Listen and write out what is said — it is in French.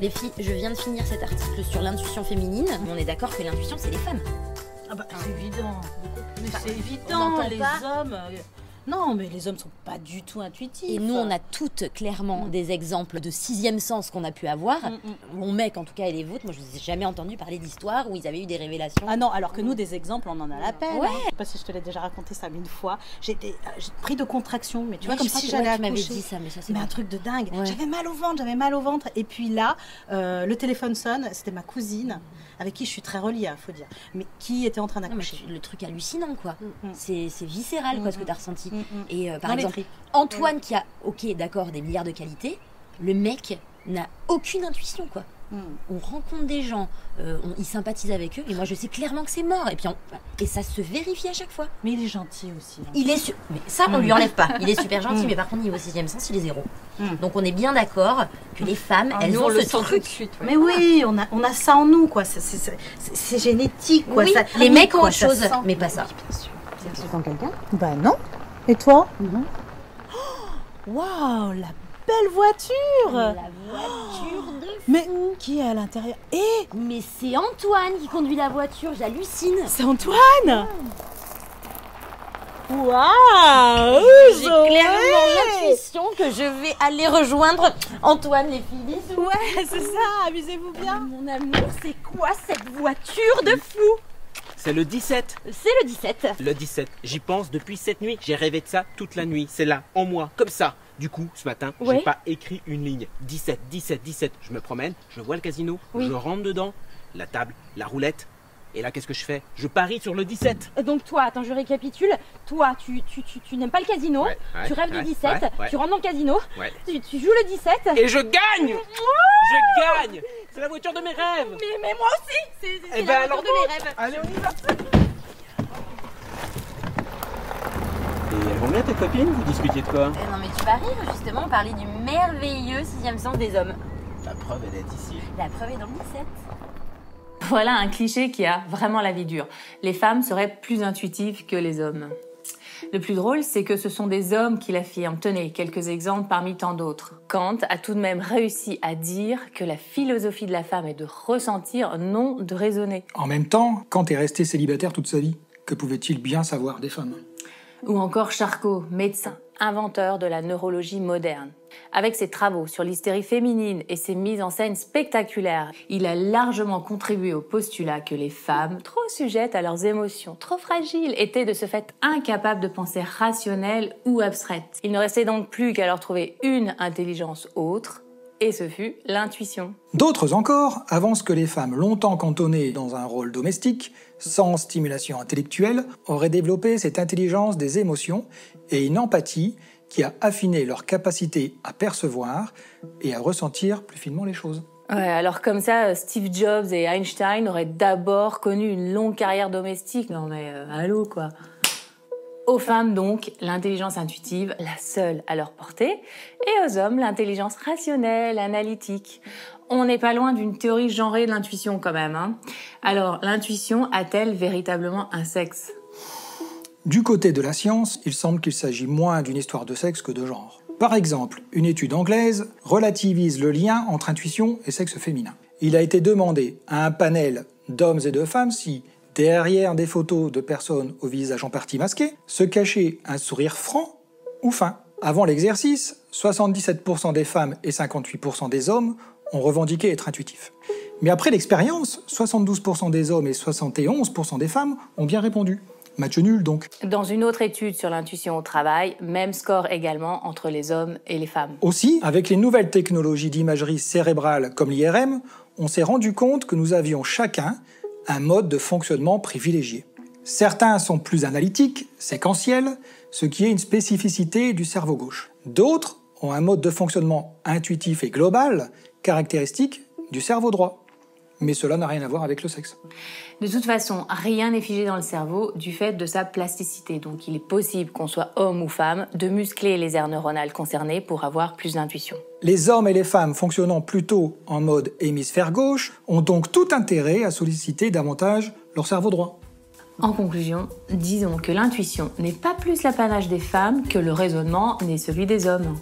Les filles, je viens de finir cet article sur l'intuition féminine. On est d'accord que l'intuition, c'est les femmes. Ah bah c'est évident. Mais c'est on évident, n'entend les pas. hommes... Non, mais les hommes sont pas du tout intuitifs. Et nous, on a toutes clairement des exemples de sixième sens qu'on a pu avoir. Mon mec, en tout cas, et les vôtres, moi, je ne vous ai jamais entendu parler d'histoires où ils avaient eu des révélations. Ah non, alors que nous, des exemples, on en a la peine. Ouais. Je sais pas si je te l'ai déjà raconté ça, mais une fois, j'ai pris de contractions, mais tu vois, Oui, comme je crois si que- j'allais ouais, tu m'avais accoucher. dit ça, mais ça, c'est Mais un vrai. truc de dingue. Ouais. J'avais mal au ventre. Et puis là, le téléphone sonne, c'était ma cousine, avec qui je suis très reliée, faut dire, mais qui était en train Non, mais d'accoucher. le truc hallucinant, quoi. C'est viscéral, quoi, ce que tu as ressenti. Et par Dans les exemple, tripes. Antoine, qui a, ok, d'accord, des milliards de qualités, le mec n'a aucune intuition, quoi. On rencontre des gens, il sympathise avec eux, et moi je sais clairement que c'est mort. Et ça se vérifie à chaque fois. Mais il est gentil aussi. Hein. Il est mais ça, on lui enlève pas. Il est super gentil, mais par contre, niveau sixième sens, il est zéro. Donc on est bien d'accord que les femmes, elles ont ce truc. Mais oui, on a ça en nous, quoi. C'est génétique, quoi. Oui, Ça- les mecs ont quoi, autre ça chose, sent. mais pas ça. Tu entends quelqu'un? Bah non. Et toi? Waouh, la belle voiture! La voiture de... Mais qui est à l'intérieur? Eh, Mais c'est Antoine qui conduit la voiture, j'hallucine. c'est Antoine! Waouh! J'ai clairement l'intuition que je vais aller rejoindre Antoine, les filles. Bisous. Ouais, c'est ça, amusez-vous bien. Mon amour, c'est quoi cette voiture de fou? C'est le 17. C'est le 17. Le 17. J'y pense depuis cette nuit. J'ai rêvé de ça toute la nuit. C'est là, en moi, comme ça. Du coup, ce matin, Ouais. j'ai pas écrit une ligne. 17, 17, 17. Je me promène, je vois le casino, Oui. je rentre dedans, la table, la roulette. Et là, qu'est-ce que je fais? Je parie sur le 17. Donc toi, attends, je récapitule. Toi, tu n'aimes pas le casino, Ouais, ouais, tu rêves du ouais, 17, ouais. tu rentres dans le casino, Ouais. tu joues le 17. Et je gagne! Je gagne! C'est la voiture de mes rêves! Mais moi aussi, c'est Eh la ben, voiture alors de mes rêves. Allez, on y va! Et elles vont bien tes copines? Vous discutiez de quoi? Non mais tu vas rire, justement, on parlait du merveilleux sixième sens des hommes. La preuve, elle est ici. La preuve est dans le 17. Voilà un cliché qui a vraiment la vie dure. Les femmes seraient plus intuitives que les hommes. Le plus drôle, c'est que ce sont des hommes qui l'affirment. Tenez, quelques exemples parmi tant d'autres. Kant a tout de même réussi à dire que la philosophie de la femme est de ressentir, non de raisonner. En même temps, Kant est resté célibataire toute sa vie. Que pouvait-il bien savoir des femmes? Ou encore Charcot, médecin, inventeur de la neurologie moderne. Avec ses travaux sur l'hystérie féminine et ses mises en scène spectaculaires, il a largement contribué au postulat que les femmes, trop sujettes à leurs émotions, trop fragiles, étaient de ce fait incapables de pensée rationnelle ou abstraite. Il ne restait donc plus qu'à leur trouver une intelligence autre, et ce fut l'intuition. D'autres encore avancent que les femmes longtemps cantonnées dans un rôle domestique, sans stimulation intellectuelle, auraient développé cette intelligence des émotions et une empathie qui a affiné leur capacité à percevoir et à ressentir plus finement les choses. Ouais, alors comme ça, Steve Jobs et Einstein auraient d'abord connu une longue carrière domestique. Non mais, allô quoi. Aux femmes donc, l'intelligence intuitive, la seule à leur portée, et aux hommes, l'intelligence rationnelle, analytique. On n'est pas loin d'une théorie genrée de l'intuition quand même, hein. Alors, l'intuition a-t-elle véritablement un sexe ? Du côté de la science, il semble qu'il s'agit moins d'une histoire de sexe que de genre. Par exemple, une étude anglaise relativise le lien entre intuition et sexe féminin. Il a été demandé à un panel d'hommes et de femmes si, derrière des photos de personnes au visage en partie masqué, se cachait un sourire franc ou fin. Avant l'exercice, 77% des femmes et 58% des hommes ont revendiqué être intuitifs. Mais après l'expérience, 72% des hommes et 71% des femmes ont bien répondu. Match nul donc. Dans une autre étude sur l'intuition au travail, même score également entre les hommes et les femmes. Aussi, avec les nouvelles technologies d'imagerie cérébrale comme l'IRM, on s'est rendu compte que nous avions chacun un mode de fonctionnement privilégié. Certains sont plus analytiques, séquentiels, ce qui est une spécificité du cerveau gauche. D'autres ont un mode de fonctionnement intuitif et global, caractéristique du cerveau droit. Mais cela n'a rien à voir avec le sexe. De toute façon, rien n'est figé dans le cerveau du fait de sa plasticité. Donc il est possible qu'on soit homme ou femme, de muscler les aires neuronales concernées pour avoir plus d'intuition. Les hommes et les femmes fonctionnant plutôt en mode hémisphère gauche ont donc tout intérêt à solliciter davantage leur cerveau droit. En conclusion, disons que l'intuition n'est pas plus l'apanage des femmes que le raisonnement n'est celui des hommes.